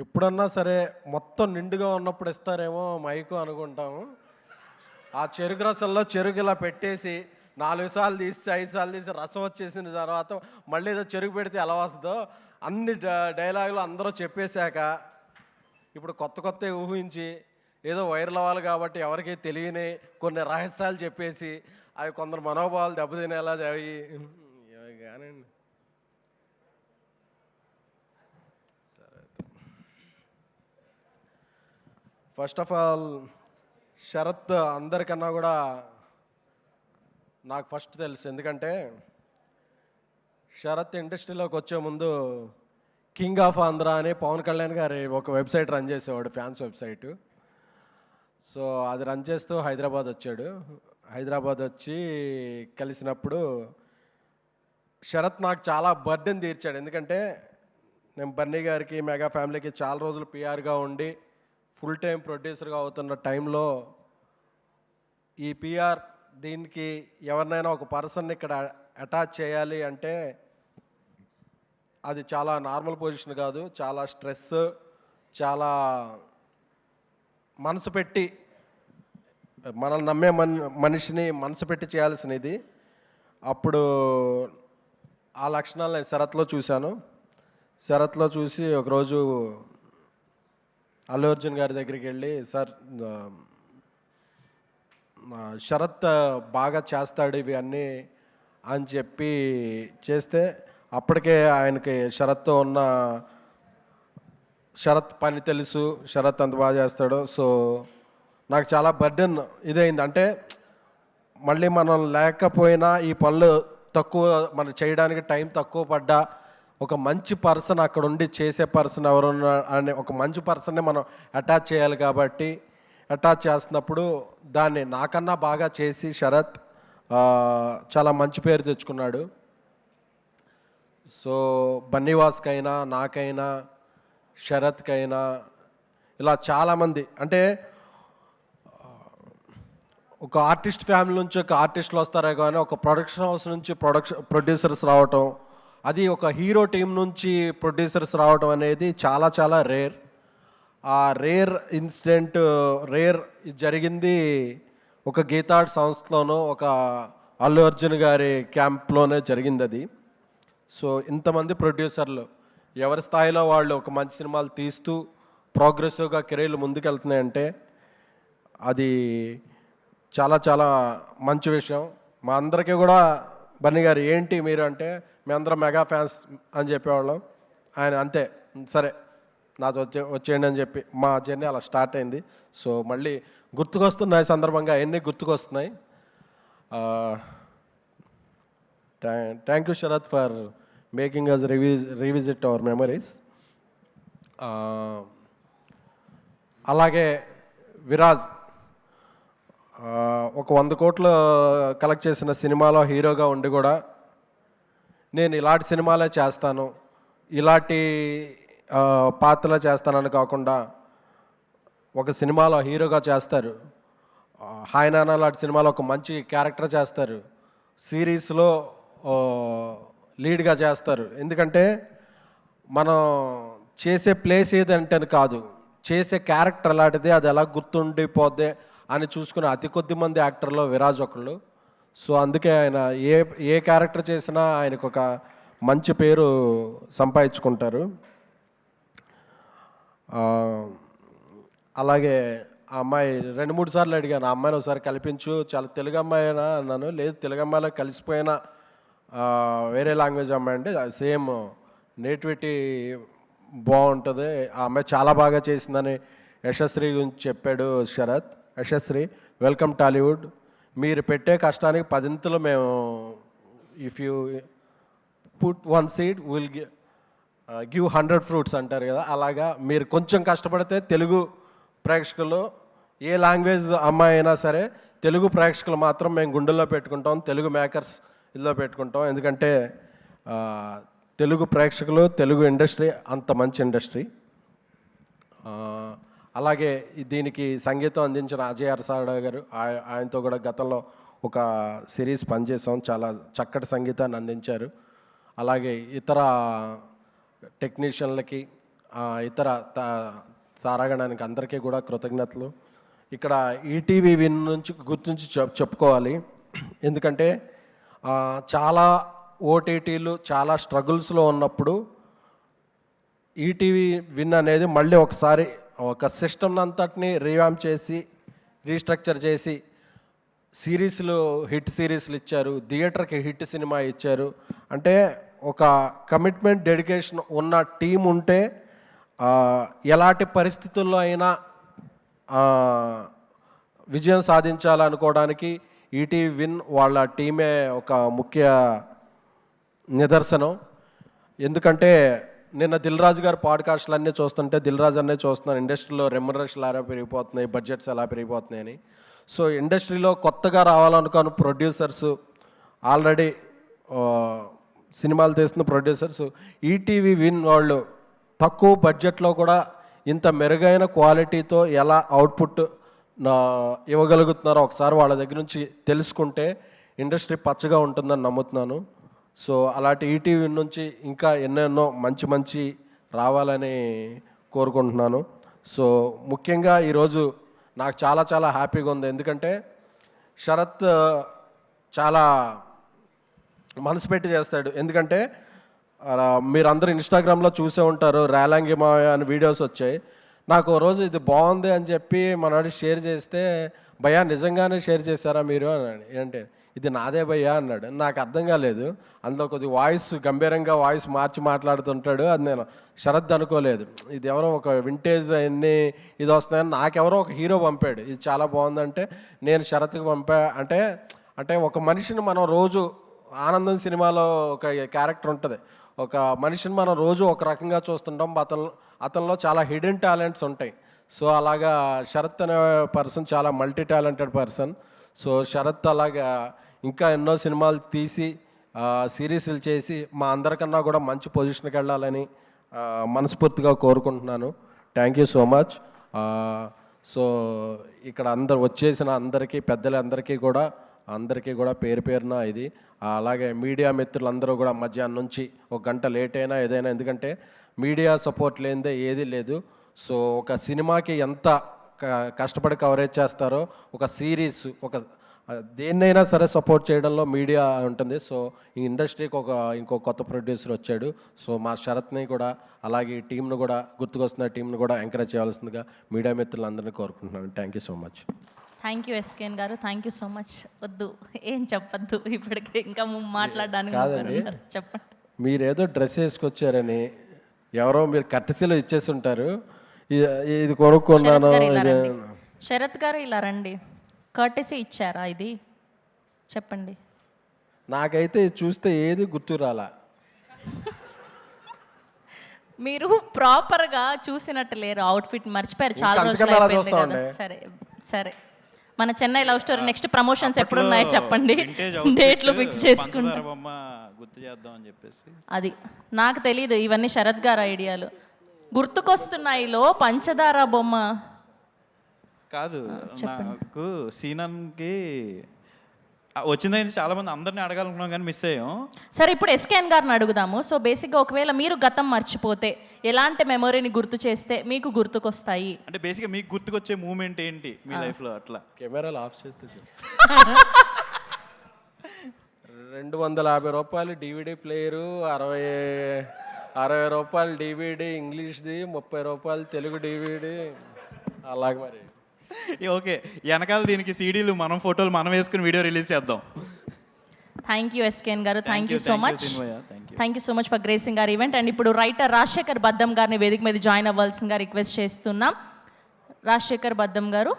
ఎప్పుడన్నా సరే మొత్తం నిండుగా ఉన్నప్పుడు ఇస్తారేమో మైకు అనుకుంటాము. ఆ చెరుకు రసంలో చెరుకు ఇలా పెట్టేసి 4 సార్లు తీసి 5 సార్లు తీసి రసం వచ్చేసిన తర్వాత మళ్ళీ ఏదో చెరుకు పెడితే ఎలా వస్తుందో అన్ని డైలాగులు అందరూ చెప్పేశాక ఇప్పుడు కొత్త కొత్తవి ఊహించి ఏదో వైరల్ అవ్వాలి కాబట్టి ఎవరికీ తెలియని కొన్ని రహస్యాలు చెప్పేసి అవి కొందరు మనోభావాలు దెబ్బతినేలా అవి కానండి. ఫస్ట్ ఆఫ్ ఆల్ శరత్ అందరికన్నా కూడా నాకు ఫస్ట్ తెలుసు. ఎందుకంటే శరత్ ఇండస్ట్రీలోకి వచ్చే ముందు కింగ్ ఆఫ్ ఆంధ్ర అని పవన్ కళ్యాణ్ గారి ఒక వెబ్సైట్ రన్ చేసేవాడు, ఫ్యాన్స్ వెబ్సైటు. సో అది రన్ చేస్తూ హైదరాబాద్ వచ్చాడు. హైదరాబాద్ వచ్చి కలిసినప్పుడు శరత్ నాకు చాలా బర్డెన్ తీర్చాడు. ఎందుకంటే నేను బన్నీ గారికి మెగా ఫ్యామిలీకి చాలా రోజులు పిఆర్గా ఉండి ఫుల్ టైం ప్రొడ్యూసర్గా అవుతున్న టైంలో ఈ పిఆర్ దీనికి ఎవరినైనా ఒక పర్సన్ని ఇక్కడ అటాచ్ చేయాలి అంటే అది చాలా నార్మల్ పొజిషన్ కాదు. చాలా స్ట్రెస్, చాలా మనసు పెట్టి మనల్ని నమ్మే మనిషిని మనసు పెట్టి చేయాల్సినది. అప్పుడు ఆ లక్షణాలు నేను శరత్లో చూశాను. శరత్లో చూసి ఒకరోజు అల్లు అర్జున్ గారి దగ్గరికి వెళ్ళి, సార్ శరత్ బాగా చేస్తాడు ఇవి అన్నీ అని చెప్పి చేస్తే అప్పటికే ఆయనకి శరత్తో ఉన్న శరత్ పని తెలుసు, శరత్ అంత బాగా చేస్తాడు. సో నాకు చాలా బర్డెన్ ఇదైంది. అంటే మళ్ళీ మనం లేకపోయినా ఈ పనులు తక్కువ మనం చేయడానికి టైం తక్కువ పడ్డా ఒక మంచి పర్సన్ అక్కడ ఉండి చేసే పర్సన్ ఎవరున్నా అనే ఒక మంచి పర్సన్ని మనం అటాచ్ చేయాలి. కాబట్టి అటాచ్ చేస్తున్నప్పుడు దాన్ని నాకన్నా బాగా చేసి శరత్ చాలా మంచి పేరు తెచ్చుకున్నాడు. సో బన్నీవాస్కైనా, నాకైనా, శరత్కైనా ఇలా చాలామంది, అంటే ఒక ఆర్టిస్ట్ ఫ్యామిలీ నుంచి ఒక ఆర్టిస్టులు వస్తారే కానీ ఒక ప్రొడక్షన్ హౌస్ నుంచి ప్రొడ్యూసర్స్ రావటం, అది ఒక హీరో టీం నుంచి ప్రొడ్యూసర్స్ రావటం అనేది చాలా చాలా రేర్. ఆ రేర్ ఇన్సిడెంట్ జరిగింది ఒక గీతాడ్ సంస్థలోనో ఒక అల్లు అర్జున్ గారి క్యాంప్లోనే జరిగింది అది. సో ఇంతమంది ప్రొడ్యూసర్లు ఎవరి స్థాయిలో వాళ్ళు ఒక మంచి సినిమాలు తీస్తూ ప్రోగ్రెసివ్గా కెరీర్లు ముందుకెళ్తున్నాయంటే అది చాలా చాలా మంచి విషయం. మా అందరికీ కూడా బన్నీ గారు ఏంటి మీరు అంటే మేమందరం మెగా ఫ్యాన్స్ అని చెప్పేవాళ్ళం. ఆయన అంతే సరే నాతో వచ్చేయండి అని చెప్పి మా జర్నీ అలా స్టార్ట్ అయింది. సో మళ్ళీ గుర్తుకొస్తున్నాయి సందర్భంగా ఎన్ని గుర్తుకొస్తున్నాయి. Thank you Sharath for making us revisit our memories. అలాగే విరాజ్ ఒక 100 కోట్లు కలెక్ట్ చేసిన సినిమాలో హీరోగా ఉండి కూడా నేను ఇలాంటి సినిమాలే చేస్తాను, ఇలాంటి పాత్రలు చేస్తానని కాకుండా ఒక సినిమాలో హీరోగా చేస్తారు, హాయ్ నాన్న లాంటి సినిమాలో ఒక మంచి క్యారెక్టర్ చేస్తారు, సిరీస్లో లీడ్గా చేస్తారు. ఎందుకంటే మనం చేసే ప్లేస్ ఏదంటే కాదు, చేసే క్యారెక్టర్ అలాంటిది, అది ఎలా గుర్తుండిపోద్ది అని చూసుకునే అతి కొద్ది మంది యాక్టర్లో విరాజ్ ఒకళ్ళు. సో అందుకే ఆయన ఏ క్యారెక్టర్ చేసినా ఆయనకు ఒక మంచి పేరు సంపాదించుకుంటారు. అలాగే ఆ అమ్మాయి 2-3 సార్లు అడిగాను, ఆ అమ్మాయిని ఒకసారి కల్పించు, చాలా తెలుగు అమ్మాయినా అన్నాను. లేదు తెలుగు అమ్మాయిలో కలిసిపోయినా వేరే లాంగ్వేజ్ అమ్మాయి అంటే సేమ్ నేటివిటీ బాగుంటుంది, ఆ అమ్మాయి చాలా బాగా చేసిందని యశశ్రీ గురించి చెప్పాడు శరత్. యశశ్రీ వెల్కమ్ టాలీవుడ్, మీరు పెట్టే కష్టానికి 10ంతలు మేము, if you put 1 seed will give 100 fruits అంటారు కదా, అలాగా మీరు కొంచెం కష్టపడితే తెలుగు ప్రేక్షకులు ఏ లాంగ్వేజ్ అమ్మాయి అయినా సరే తెలుగు ప్రేక్షకులు మాత్రం మేము గుండెల్లో పెట్టుకుంటాం, తెలుగు మేకర్స్ ఇదిలో పెట్టుకుంటాం. ఎందుకంటే తెలుగు ప్రేక్షకులు, తెలుగు ఇండస్ట్రీ అంత మంచి ఇండస్ట్రీ. అలాగే దీనికి సంగీతం అందించిన అజయ్ అరసాడ గారు, ఆయనతో కూడా గతంలో ఒక సిరీస్ పనిచేసాం, చాలా చక్కటి సంగీతాన్ని అందించారు. అలాగే ఇతర టెక్నీషియన్లకి, ఇతర తారాగణానికి అందరికీ కూడా కృతజ్ఞతలు. ఇక్కడ ఈటీవీ విన్ నుంచి గుర్తించి చెప్పుకోవాలి. ఎందుకంటే చాలా ఓటీటీలు చాలా స్ట్రగుల్స్లో ఉన్నప్పుడు ఈటీవీ విన్ అనేది మళ్ళీ ఒకసారి ఒక సిస్టమ్ అంతటిని రీవామ్ చేసి రీస్ట్రక్చర్ చేసి సిరీస్లు హిట్ సిరీస్లు ఇచ్చారు, థియేటర్కి హిట్ సినిమా ఇచ్చారు. అంటే ఒక కమిట్మెంట్ డెడికేషన్ ఉన్న టీం ఉంటే ఎలాంటి పరిస్థితుల్లో అయినా విజయం సాధించాలనుకోవడానికి ఈటీవీ విన్ వాళ్ళ టీమే ఒక ముఖ్య నిదర్శనం. ఎందుకంటే నిన్న దిల్ రాజు గారి పాడ్కాస్ట్లు అన్నీ చూస్తుంటే దిల్ రాజు అన్నీ చూస్తున్నాను, ఇండస్ట్రీలో రెమ్యునరేషన్లు ఎలా పెరిగిపోతున్నాయి, బడ్జెట్స్ ఎలా పెరిగిపోతున్నాయని. సో ఇండస్ట్రీలో కొత్తగా రావాలనుకున్న ప్రొడ్యూసర్స్, ఆల్రెడీ సినిమాలు తీస్తున్న ప్రొడ్యూసర్స్ ఈటీవీ విన్ వాళ్ళు తక్కువ బడ్జెట్లో కూడా ఇంత మెరుగైన క్వాలిటీతో ఎలా అవుట్పుట్ ఇవ్వగలుగుతున్నారో ఒకసారి వాళ్ళ దగ్గర నుంచి తెలుసుకుంటే ఇండస్ట్రీ పచ్చగా ఉంటుందని నమ్ముతున్నాను. సో అలాంటి ఈటీవీ నుంచి ఇంకా ఎన్నెన్నో మంచి మంచి రావాలని కోరుకుంటున్నాను. సో ముఖ్యంగా ఈరోజు నాకు చాలా చాలా హ్యాపీగా ఉంది. ఎందుకంటే శరత్ చాలా మనసు పెట్టి చేస్తాడు. ఎందుకంటే మీరందరూ ఇన్స్టాగ్రామ్లో చూసే ఉంటారు, రేలాంగి మావయ్య అని వీడియోస్ వచ్చాయి. నాకు ఓ రోజు ఇది బాగుంది అని చెప్పి మనవాడు షేర్ చేస్తే, భయ్యా నిజంగానే షేర్ చేశారా మీరు అన్నాడు. ఏంటంటే ఇది నాదే భయ్యా అన్నాడు. నాకు అర్థం కాలేదు. అందులో కొద్దిగా వాయిస్ గంభీరంగా వాయిస్ మార్చి మాట్లాడుతుంటాడు. అది నేను శరత్ అనుకోలేదు. ఇది ఎవరో ఒక వింటేజ్ అన్నీ ఇది వస్తున్నాయని నాకెవరో ఒక హీరో పంపాడు, ఇది చాలా బాగుందంటే నేను శరత్కి అంటే ఒక మనిషిని మనం రోజు ఆనందం సినిమాలో ఒక క్యారెక్టర్ ఉంటుంది, ఒక మనిషిని మనం రోజు ఒక రకంగా చూస్తుంటాం, అతనిలో చాలా హిడెన్ టాలెంట్స్ ఉంటాయి. సో అలాగా శరత్ అనే పర్సన్ చాలా multi talented person. So Sharath అలాగా ఇంకా ఎన్నో సినిమాలు తీసి సిరీస్లు చేసి మా అందరికన్నా కూడా మంచి పొజిషన్కి వెళ్ళాలని మనస్ఫూర్తిగా కోరుకుంటున్నాను. Thank you so much. So ఇక్కడ వచ్చేసిన అందరికీ పెద్దలందరికీ కూడా పేరు పేరున ఇది. అలాగే మీడియా మిత్రులందరూ కూడా మధ్యాహ్నం నుంచి ఒక గంట లేట్ అయినా ఏదైనా, ఎందుకంటే మీడియా సపోర్ట్ లేనిదే ఏది లేదు. సో ఒక సినిమాకి ఎంత కష్టపడి కవరేజ్ చేస్తారో ఒక సిరీస్ దేన్నైనా సరే సపోర్ట్ చేయడంలో మీడియా ఉంటుంది. సో ఈ ఇండస్ట్రీకి ఇంకో కొత్త ప్రొడ్యూసర్ వచ్చాడు. సో మా శరత్ని కూడా అలాగే ఈ టీంను కూడా గుర్తుకొస్తున్న టీంను కూడా ఎంకరేజ్ చేయాల్సిందిగా మీడియా మిత్రులందరినీ కోరుకుంటున్నాను. Thank you so much. Thank you SKN గారు, థ్యాంక్ యూ సో మచ్. వద్దు, ఏం చెప్పద్దు ఇప్పటికి, ఇంకా మాట్లాడడానికి కాదండి. చెప్పండి. మీరేదో డ్రెస్ వేసుకొచ్చారని ఎవరో మీరు కట్టెసీలో ఇచ్చేసి ఉంటారు, ఇది కొనుక్కున్నాను. శరత్ గారు ఇలా రండి, కర్టెసీ ఇచ్చారా ఇది చెప్పండి. నాకైతే ఇది చూస్తే ఏది గుర్తు రాలా. మీరు ప్రాపర్గా చూసినట్టు లేరు, అవుట్ఫిట్ మర్చిపోయారు. చాలా రోజులు. సరే సరే, మన Chennai love story next promotions ఎప్పుడు ఉన్నాయో చెప్పండి, డేట్లు ఫిక్స్ చేసుకుంటాం. అది నాకు తెలీదు, ఇవన్నీ శరత్ గారు ఐడియాలు. గుర్తుకొస్తున్నాయిలో పంచదార బొమ్మ కాదు, నాకు సీనన్కి వచ్చిందని చాలా మంది అందరినీ అడగాలనుకున్నాం కానీ మిస్ అయ్యాం. సరే, ఇప్పుడు ఎస్కేఎన్ గారిని అడుగుదాము. సో బేసిక్గా ఒకవేళ మీరు గతం మర్చిపోతే ఎలాంటి మెమొరీని గుర్తు చేస్తే మీకు గుర్తుకొస్తాయి? అంటే బేసిక్గా మీకు గుర్తుకొచ్చే మూమెంట్ ఏంటి మీ లైఫ్లో? అట్లా కెమెరాలు ఆఫ్ చేస్తే 250 రూపాయలు డివిడి ప్లేయరు, 60 రూపాయలు డివిడి ఇంగ్లీష్ది, 30 రూపాయలు తెలుగు డివిడి, అలాగే మరి. ఓకే, వెనకాల దీనికి సీడీలు మనం ఫోటోలు మనం వేసుకుని వీడియో రిలీజ్ చేద్దాం. థ్యాంక్ యూ ఎస్కేఎన్ గారు, thank you so much. Thank you so much for gracing గారు ఈవెంట్. అండ్ ఇప్పుడు రైటర్ రాజశేఖర్ బద్దం గారిని వేదిక మీద జాయిన్ అవ్వాల్సిందిగా రిక్వెస్ట్ చేస్తున్నాం. రాజశేఖర్ బద్దం గారు.